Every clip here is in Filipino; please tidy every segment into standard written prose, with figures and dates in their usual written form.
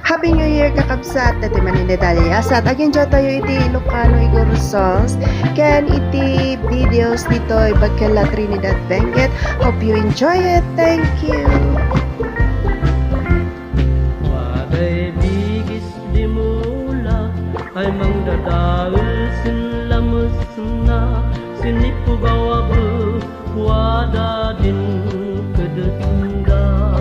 Happy New Year kakabsat dati maninedalya sa agin tayo iti Ilocano Igor songs can iti videos dito Bagkala Trinidad Benguet. Hope you enjoy it. Thank you. Waday bigis di mula ay mangdadaul sinlamus na sinipugawa bu wada din kedetunda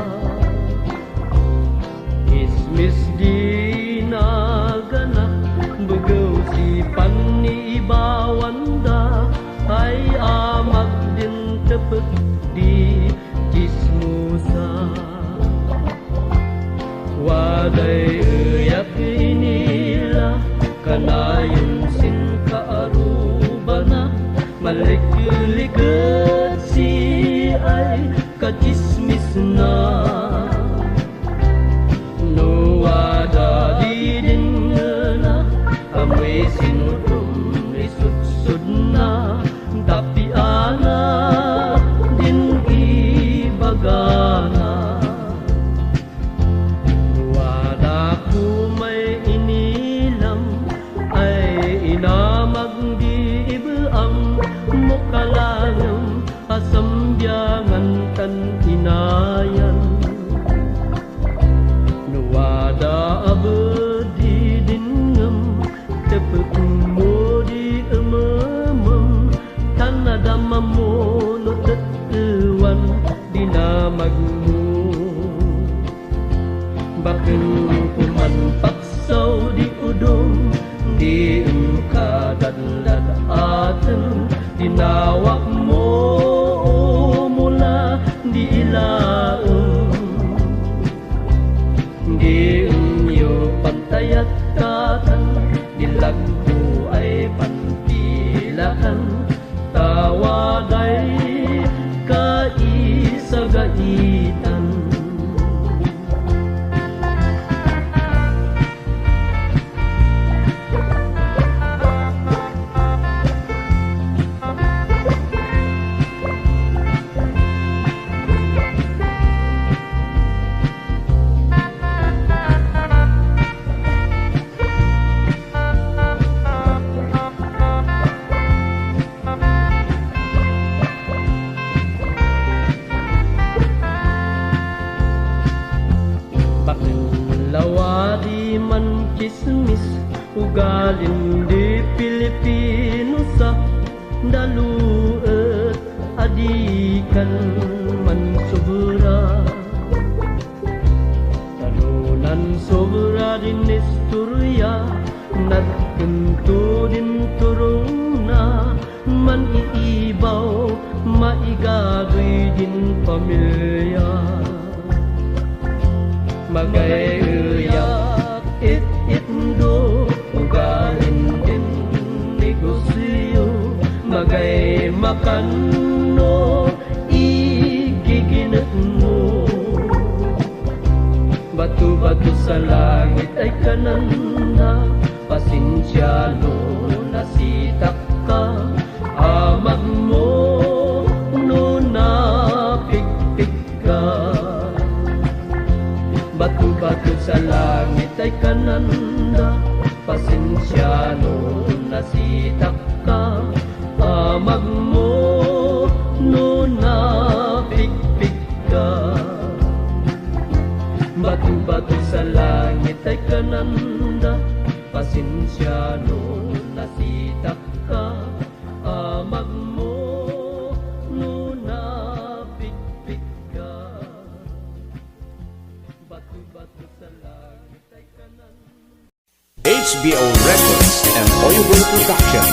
ismis di nagana begaw si panni ibawanda ay amag din tepet di jismusa waday uyak inilah kanayong sin kaarubana malik-likat si ay kachismis na no wada di din na amoy sinudom isudsud na tapi ana din ibagana wada ko may inilam ay inamag di ibaang mukalangam asambyangan kan inayan nuwada abadi dingam tepuk mo di emamam tanadama mo no tetuan dinamagmu bakit kuman paksaw di udong di kadadlad aten dinawak mo mula di ilaong di inyo pantayat katan di lagu ay pantilakan tawaday kaisagaitan lawadi man kismis ugalin di Pilipino sa daluet adikan man sobra talunan sobra din istorya nagkanto din turong na man iibaw maigagoy din pamilya magay uyak it-itndo ugalin din negosyo magay makanno igiginat mo batu-batu sa langit ay kananda pasensya no nasitak ka amag mo no napikpik ka batu-batu sa langit ay kananda pasensya no nasitak ka amag mo no napikpik ka batu-batu sa langit ay kananda pasensya no nasitak ka amag mo no napikpik ka batu-batu sa langit ay kanan HBO Records and Oyubo Production.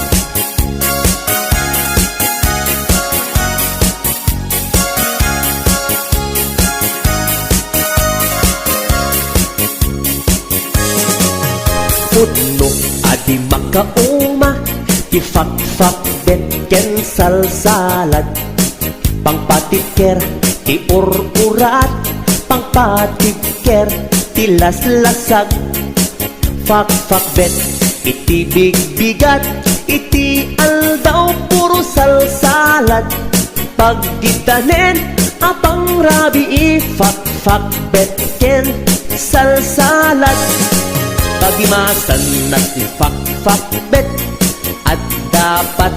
Pudno adi makauma ifak-fak betken salsalad pangpatiker ti ur-urat pangpatiker ti las-lasag fak-fak bet iti big-bigat iti aldaw puro salsalad pagditanen apang rabi ifak-fak betken salsalad pagimasan natin fak-fak-bet at dapat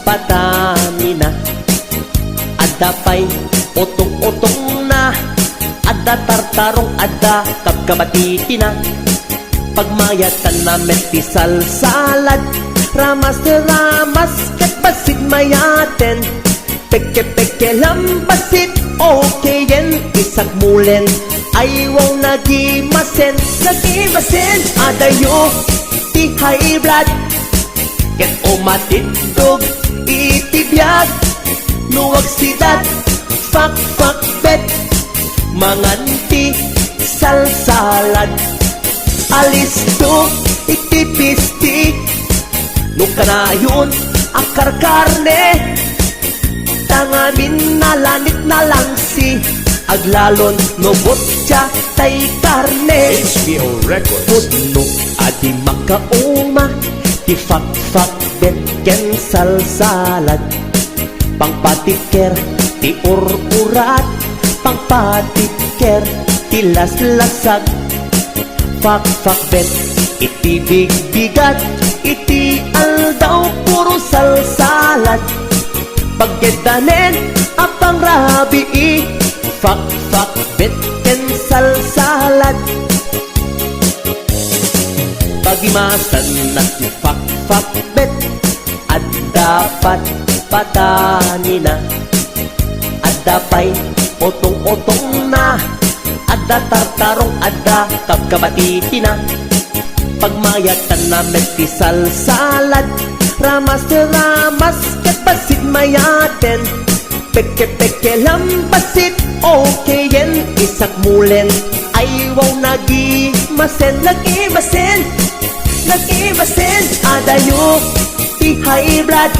patani na ada pa'y utong-utong na ada tartarong ada kapkabatiti na pagmayatan namin ti salsalad ramas ket basit mayaten peke lambasit okayen isak mulen ayaw nagimasen adayo ti high blood ket umatidog itibiyag nuwag sidat fak-fak-bet manganti salsalad alisto itipisti nukanayon akar karne tangamin nalanit na lang si aglalon no botya tay karne HBO Records. pudno adi makauma ti fak-fak-bet ken salsalad pangpatiker ti urat pangpatiker ti laslasag fak-fak-bet iti bigbigat iti aldaw puro salsalad pagkedanen apang rabii fak-fak-bet ken salsalad pagimasan natin fak-fak-bet at dapat patani na ada pa'y otong-otong na ada tartarong ada kapkabatiti na pagmayatan namin ti salsalad ramas ket basit mayaten peke lambasit okayen isak mulen ayaw nagimasen adayo ti high blood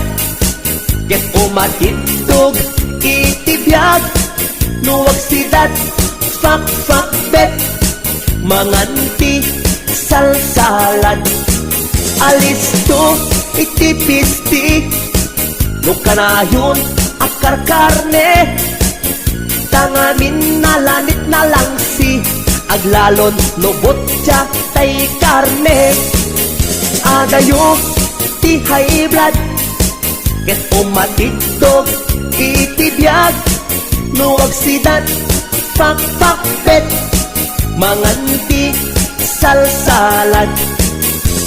ket umatidog itibiyag nuwag sidat fak-fak-bet manganti salsalad alisto itipisti nukanayon akar karne tangamin nalanit na lang si aglalon no botya tay karne adayo ti high blood ket umatidog itibiyag nuwag sidat fak-fak-bet manganti salsalad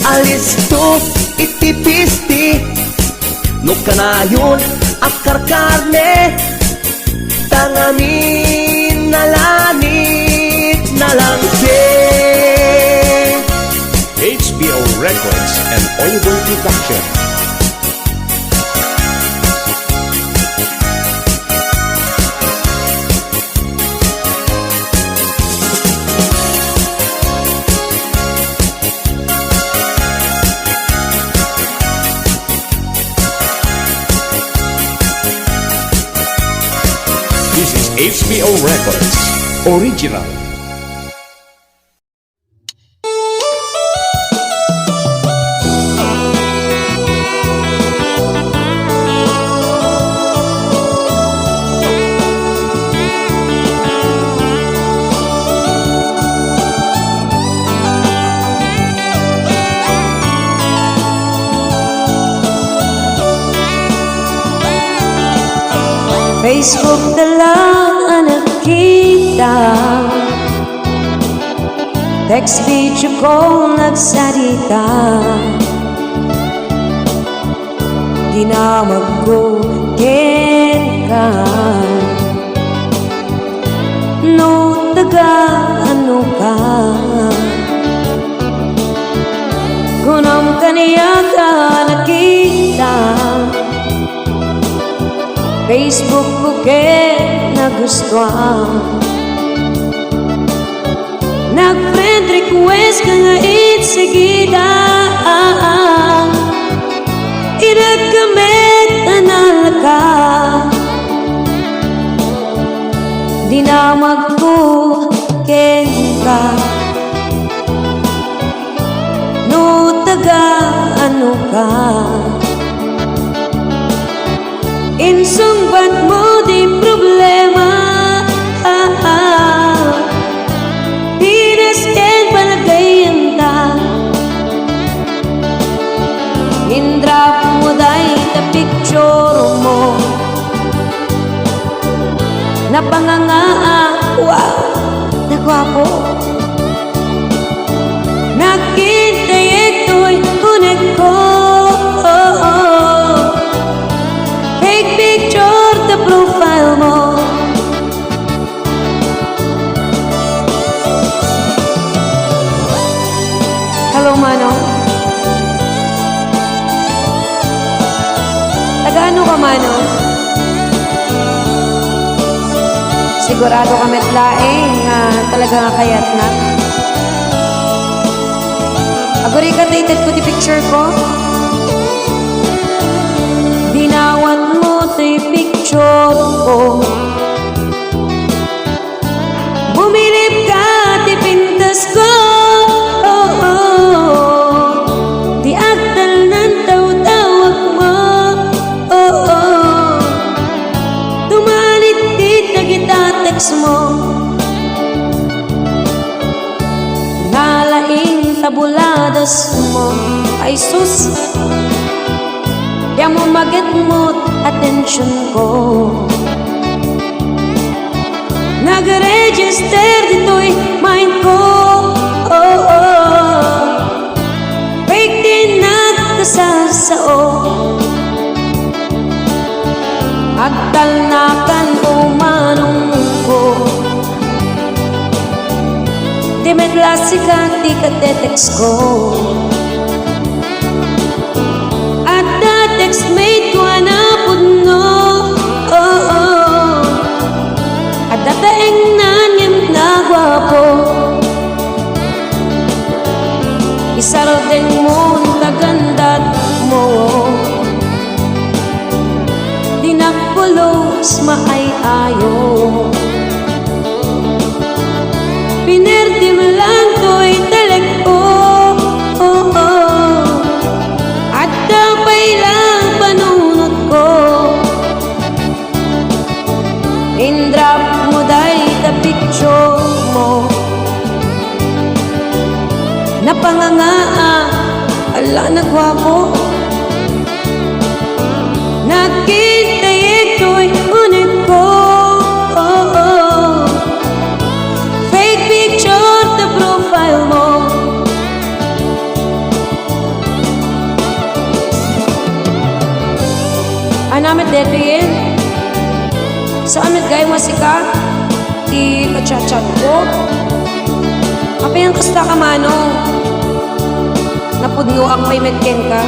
alisto itipisti nukanayon akar karne tangamin nalanit na lang si HBO Records and Oliver Production. This is HBO Records. Original. Facebook na lang ang nakita, text video ko nagsalita, dinamag ko ken ka, no taga ano ka, gunam ka niya ka nakita, Facebook ko ken nagustuhan, nag-friend request ka nga itsigida, iragkamit anal ka, dinamag ko ken ka, no taga ano ka, insumbat mo di problema, pinas napangangaa, wow, nagwapo. Nakintay ito'y unig ko, fake picture the profile mo. Hello, Manong. Taga-ano ka, Manong? Sigurado kami tlaeng talaga nga kayat na. Aguri ka dated ko di picture ko. Dinawat mo di picture ko. Bumilip ka di pintas ko. Di aktal ng tawag mo. Tumalit di tagita-text mo. Nalaing tabuladas mo. Ay sus, di mo maget mo attention ko. Nag-register dito'y mind ko. Fake din nagkasasao. Agdal na kan umanong ko. Di medlasika, di ka tetext ko. At na-text mate ko anapod no. At dataeng nanyam na gwapo. Isarod mo tagandat mo. Di nakulos maay-ayo. Pinerdim lang to'y talag ko. At tapay lang panunod ko. In-drop mo dahil the picture mo. Napangangaa, ala nagwapo. Nakintay ito'y unig ko. Fake picture the profile mo. Anamit depiin. Sa amit gaya masika. Di kachat-chat ko. Apa yang kasta ka mano? Napudno ang may medken ka.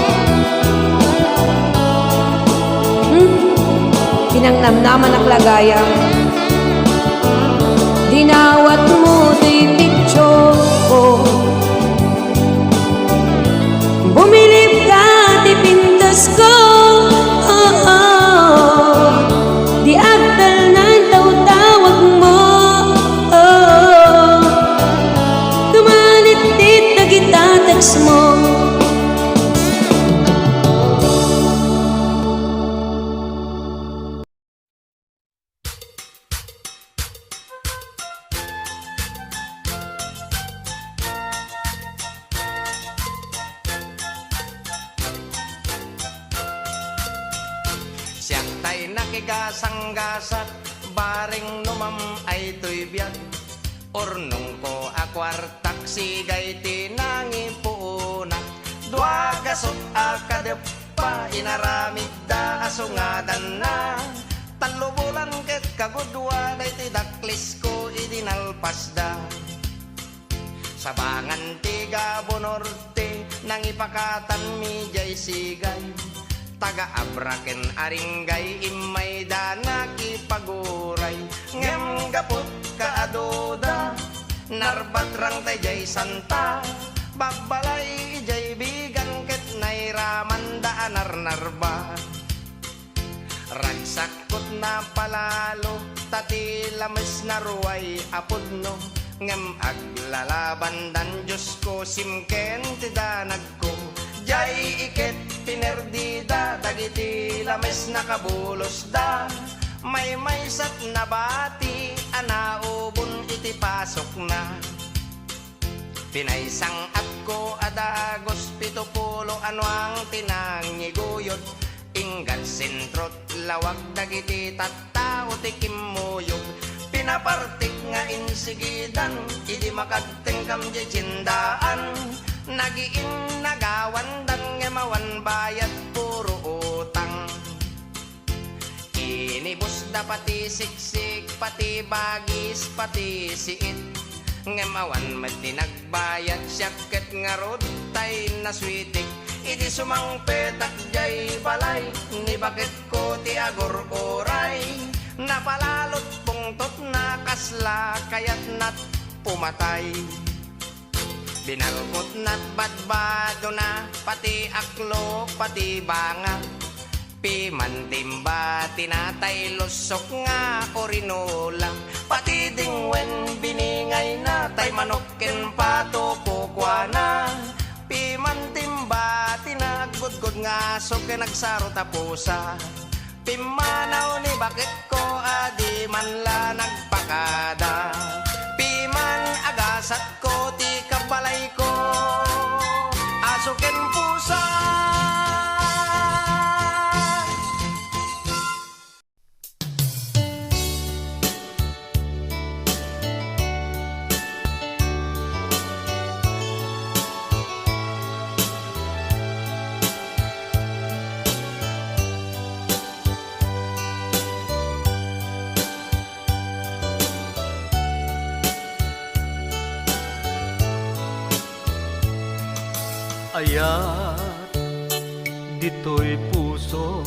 Pinangnamnaman ang lagaya. Dinawat mo di picture ko. Bumilip ka di pintas ko. Di agdal na tawag mo. Tumalit dit na kita-text mo. Siyak tay nakigasang-gasat, baring numam ay to'y biyag. Ornong ko akwar taksi gay tinangi puunak. Dua gasot akadep pa inaramid da asungadan na. Talo bulan ket kagudwa day tidaklis ko idinalpas da. Sabangan tiga bonorte nang ipakatan mi jay sigay. Taga-abraken aringgay imay dana kipaguray. Ngem gapot kaadoda narbat rang tay jay santa. Babalay ijay bigan ket nairaman da anar-narba. Ragsakot na palalo tati lames naruay apodno. Ngem aglalaban dan Diyos ko simken tidanag ko. Jay iket pinerdida dagiti lames nakabulos da. May sat na bati anaubon iti pasok na. Pinaisang at ko adagos 70 ano ang tinangiguyod. Inggan sentrot lawag dagiti tatta tao tikim muyog pinapartik nga insigidan idi makagting kam di cindaan nagiin nagawan dan ngemawan bayad puro utang inibus da pati siksik pati bagis pati siit ngemawan madi nagbayad syakit nga rutay na switik iti sumangpetak jay balay ni bakit ko ti agor oray napalalot pungtot na kasla kayat nat pumatay binalkot nat badbado na pati aklo pati banga pimantimba tinatay lusok nga orinola pati dingwen biningay na tay manokin pato kukwana pimantimba tinagudgod nga soke nagsaro tapusa pimanaw ni bakit ko adi man la nagpakada piman agasat ko ti kabalay ko asuken pusa Ayat dito'y puso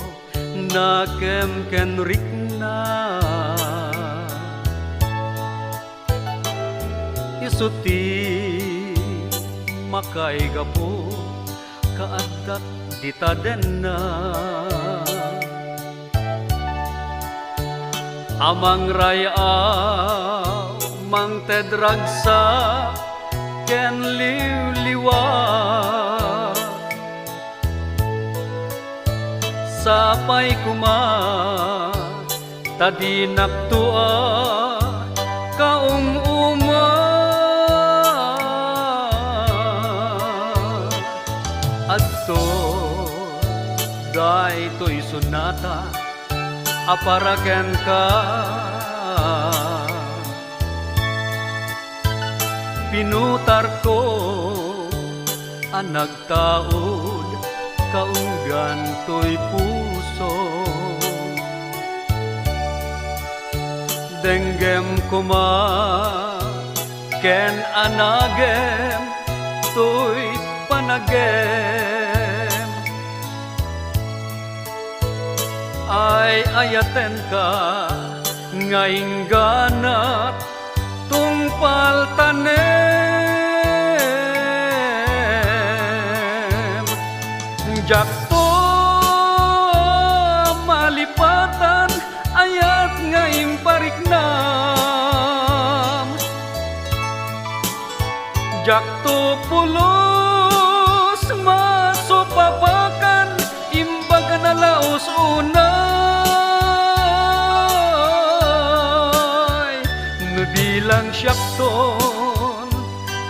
na kemkenrik na isuti makaigapo kaadat ditaden na amang raya mang tedragsa ken liwliwa sapay kuma tadi naktua kaum uma adto day to'y sunata aparaken ka pinutar ko ang nagtaod kaunggan to'y puso denggem kuma ken anagem to'y panagem ay ayaten ka ngaing ganat tungpal tanem jakto malipatan ayat ngaing pariknam jakto pulos masupapakan imbag na laos unay nubilang syakton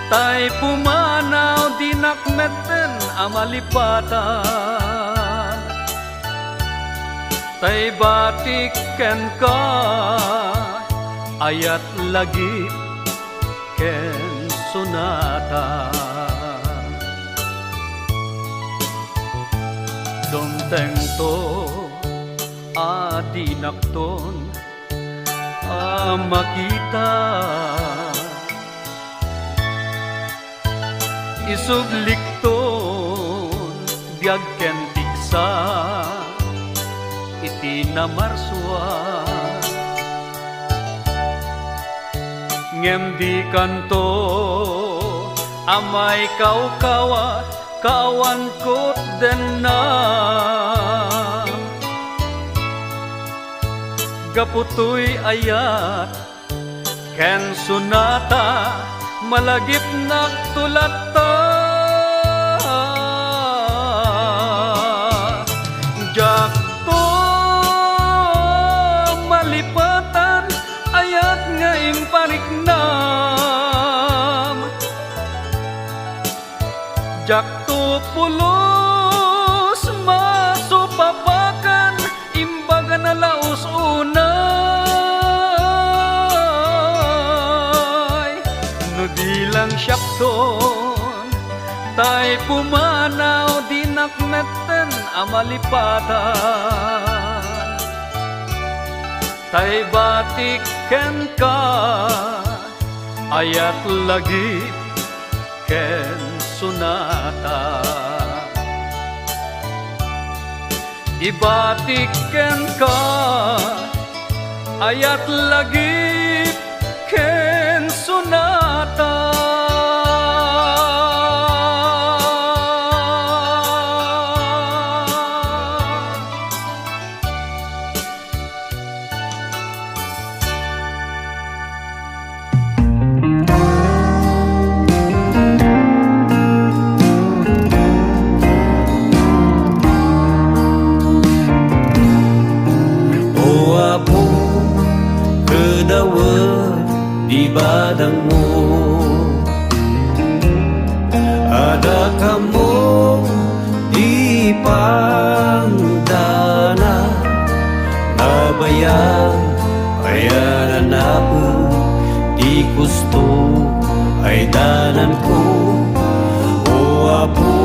tay pumanaw dinakmeten amalipatan tay batik ken ka ayat lagi ken sonata donteng to adinakton makita isublikton biag ken tiksa iti namarswa ngem di kanto amay kaukawa kawan kot den na gaputoy ayat ken sunata malagip nagtulata jakto malipatan ayat nga impariknam jakto pulos masupapakan imbaga na laos una buton tay pumanaw dinakmeten amalipatan tay batiken ka ayat lagi ken sunata ibatiken ka ayat lagi ken sunata di badangmu ada kamu di pandana nabayang ayanan apa di gusto ay dananku o apo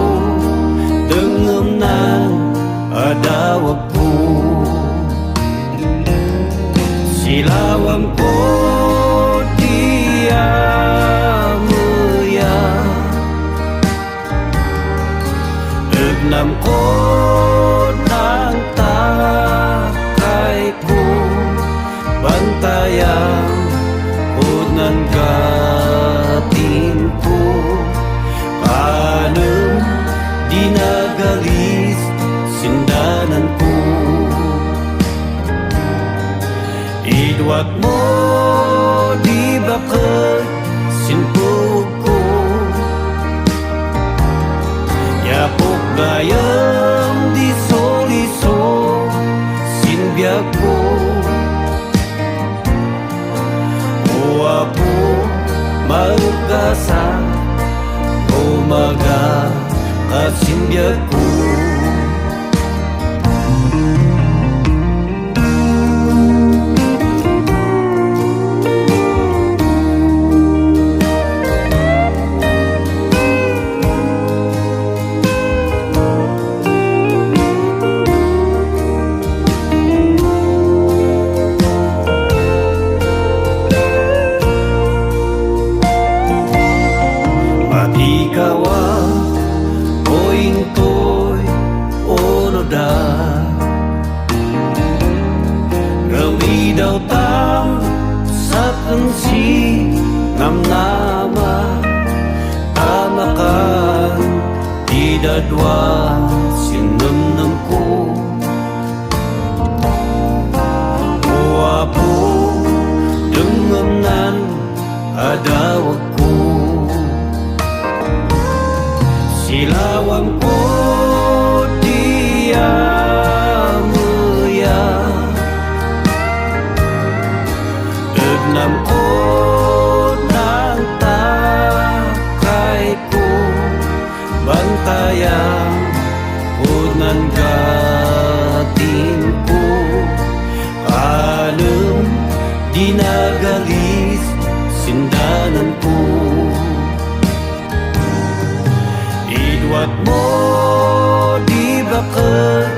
dengem nan adawagku silawang ko Nam ko ng takay ko bantayan unan katin ko paano dinagalis sindanan ko idwat mo di bakit sinpug ko yapok gayam di soliso sinbiag ko o apo magkasa umaga at sinbiag ko daw tam sa pensi nama tamakan tidak dua sineneng ko o apo dengenan adawagku silawang ko dia nam ko ng takay ko bantayan unan katin ko alam dinagalis sindanan ko idwat mo di bakit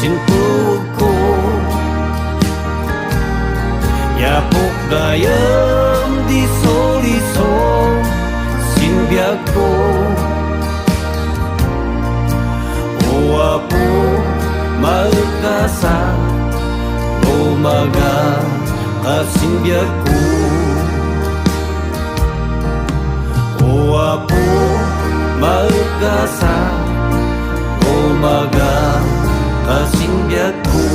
sinpug ko yapok gayam di soliso sinbiag ko o apo magkasa umaga at sinbiag ko o apo magkasa umaga at sinbiag ko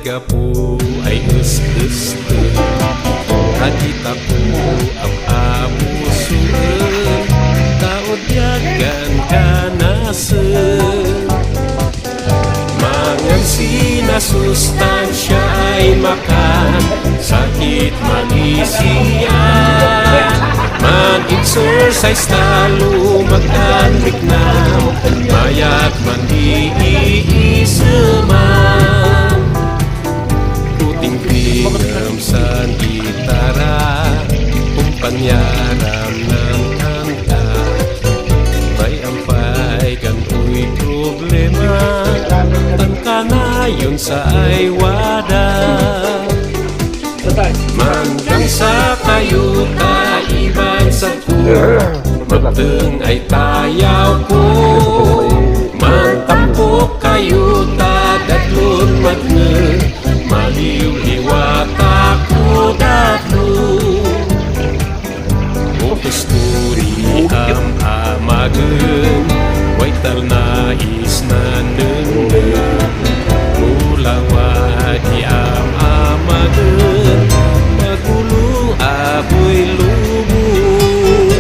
gapu ay us-us-te Hakita ko ang amusun Taod yagan kanasen Mangan sina masustansya ay makan, sakit manisiyan. Mag-exercise talo, mag-anliknam, mayat mandiiisaman. Puting pinam sa gitara, kumpanyaram ng kanta, may ampay ganto'y problema, tangka na yun sa aywada. Manggang sa kayo iban sa ko, magdeng ay tayaw ko. Mantampok kayo dadlon magne, maliw-liwata ko dadlo. O history amagen, way talnais na nenen, mulawat amagen, magulo aboy lubog.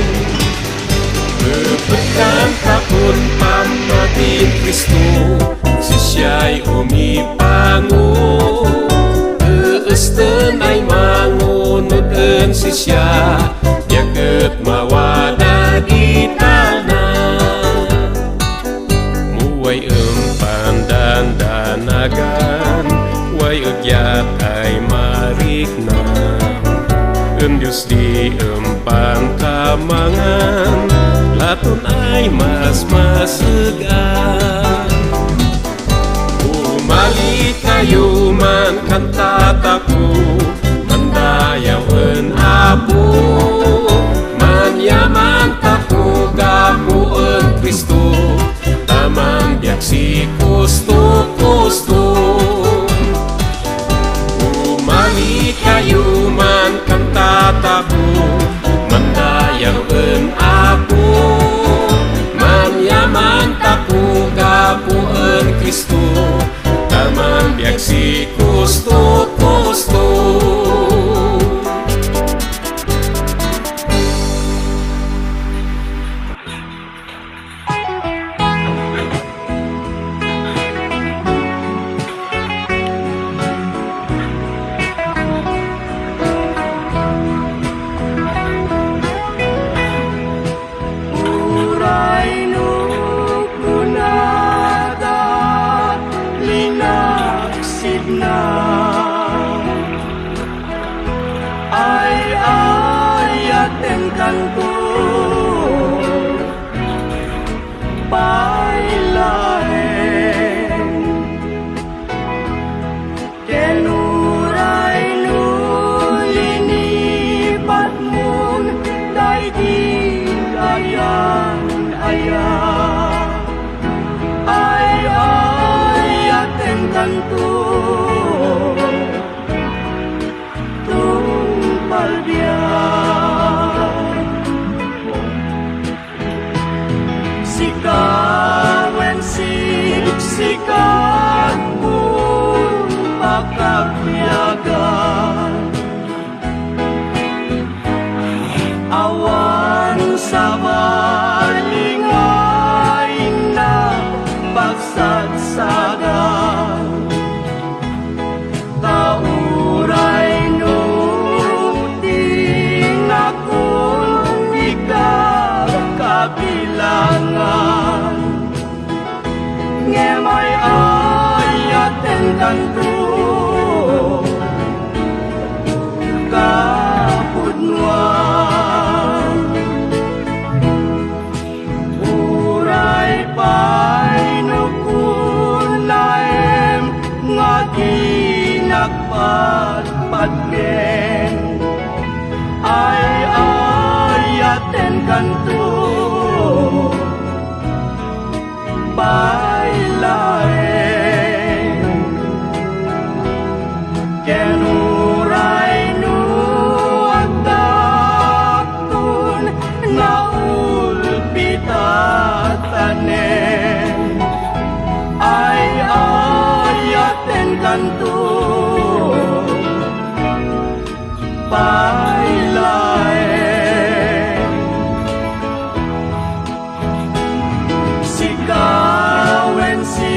Bebekan takon pamatin Kristo, sisya'y umipango. Eesten ay mangunudan sisya, yaget mawada gitana. Muway pandandanagan, way ugyat ay marikna. Diyos di pangkamangan, laton ay mas masegan. Umali kayo man kantatako, mandayawan apo, manyaman tako gamuan Kristo, tamang biyak si kusto-kusto. Umali kayo man kantatako, mandayawan apo, manyaman tako gapuan Kristo, tamang biyak si kusto-kusto. Sigawen si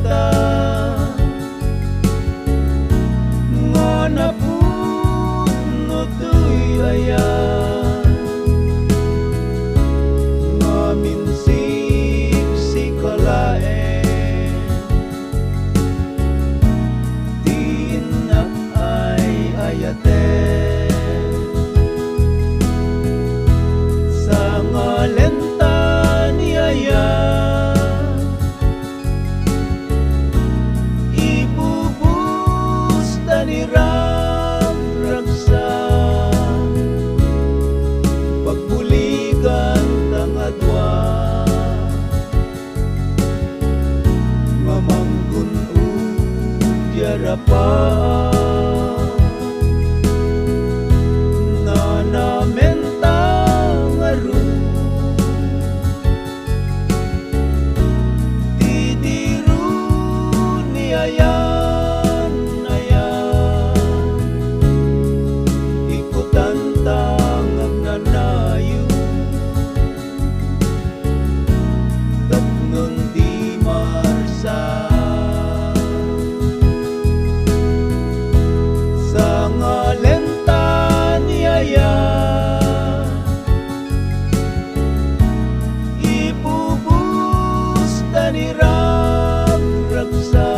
ta nga napuno to'y ayan nga minsik si kalaen tinak ay ayaten sa ngalenta ni ayan ibubus tanirang raksa pagbuligan tangadwa mamanggun diarapa nanamenta ngaru didiru ni ayan ikutan tangag nanayo tapnon di marsa sa ngalenta ni ayan ibubus tanirang raksa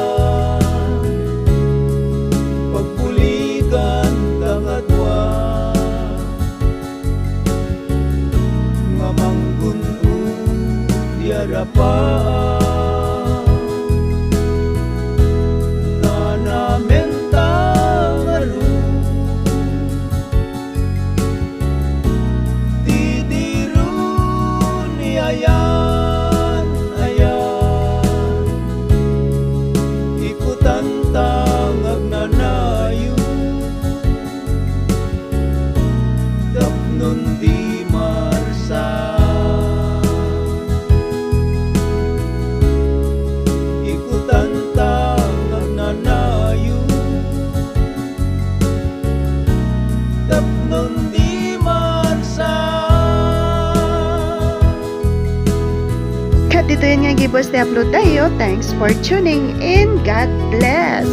pagpuligan tangadwa mamanggun diarapa nanamenta ngaru didiru ni ayan ikutan tangag nanayo tapnon di marsa ikutan tangag nanayo tapnon di marsa. Kat dito yun nga gibos na upload tayo. Thanks for tuning in. God bless!